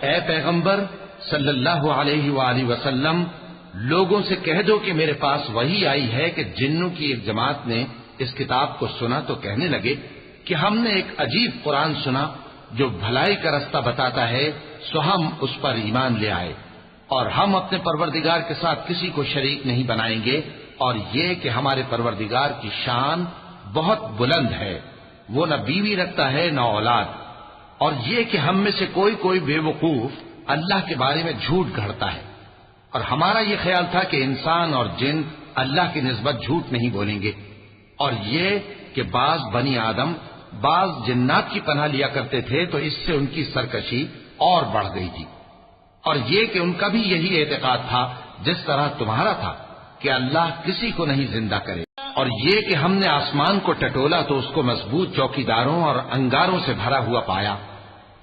اے پیغمبر صلی اللہ علیہ وآلہ وسلم، لوگوں سے کہہ دو کہ میرے پاس وحی آئی ہے کہ جنوں کی ایک جماعت نے اس کتاب کو سنا تو کہنے لگے کہ ہم نے ایک عجیب قرآن سنا جو بھلائی کا رستہ بتاتا ہے، سو ہم اس پر ایمان لے آئے، اور ہم اپنے پروردگار کے ساتھ کسی کو شریک نہیں بنائیں گے، اور یہ کہ ہمارے پروردگار کی شان بہت بلند ہے، وہ نہ بیوی رکھتا ہے نہ اولاد، اور یہ کہ ہم میں سے کوئی بے وقوف اللہ کے بارے میں جھوٹ گھڑتا ہے، اور ہمارا یہ خیال تھا کہ انسان اور جن اللہ کی نسبت جھوٹ نہیں بولیں گے، اور یہ کہ بعض بنی آدم بعض جنات کی پناہ لیا کرتے تھے تو اس سے ان کی سرکشی اور بڑھ گئی تھی، اور یہ کہ ان کا بھی یہی اعتقاد تھا جس طرح تمہارا تھا کہ اللہ کسی کو نہیں زندہ کرے، اور یہ کہ ہم نے آسمان کو ٹٹولا تو اس کو مضبوط چوکیداروں اور انگاروں سے بھرا ہوا پایا،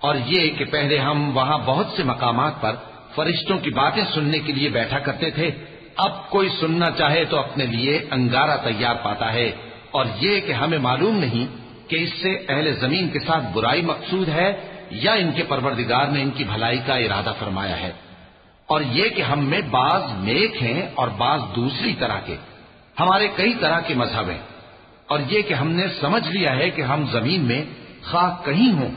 اور یہ کہ پہلے ہم وہاں بہت سے مقامات پر فرشتوں کی باتیں سننے کے لیے بیٹھا کرتے تھے، اب کوئی سننا چاہے تو اپنے لیے انگارہ تیار پاتا ہے، اور یہ کہ ہمیں معلوم نہیں کہ اس سے اہل زمین کے ساتھ برائی مقصود ہے یا ان کے پروردگار نے ان کی بھلائی کا ارادہ فرمایا ہے، اور یہ کہ ہم میں بعض نیک ہیں اور بعض دوسری طرح کے، ہمارے کئی طرح کے مذہب ہیں، اور یہ کہ ہم نے سمجھ لیا ہے کہ ہم زمین میں خواہ کہیں ہوں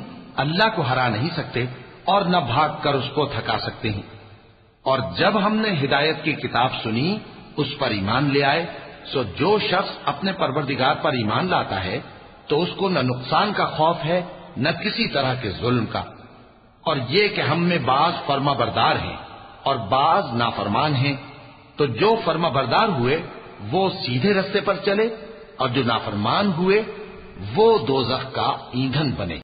اللہ کو ہرا نہیں سکتے اور نہ بھاگ کر اس کو تھکا سکتے ہیں، اور جب ہم نے ہدایت کی کتاب سنی اس پر ایمان لے آئے، سو جو شخص اپنے پروردگار پر ایمان لاتا ہے تو اس کو نہ نقصان کا خوف ہے نہ کسی طرح کے ظلم کا، اور یہ کہ ہم میں بعض فرما بردار ہیں اور بعض نافرمان ہیں، تو جو فرما بردار ہوئے وہ سیدھے رستے پر چلے، اور جو نافرمان ہوئے وہ دوزخ کا ایندھن بنے۔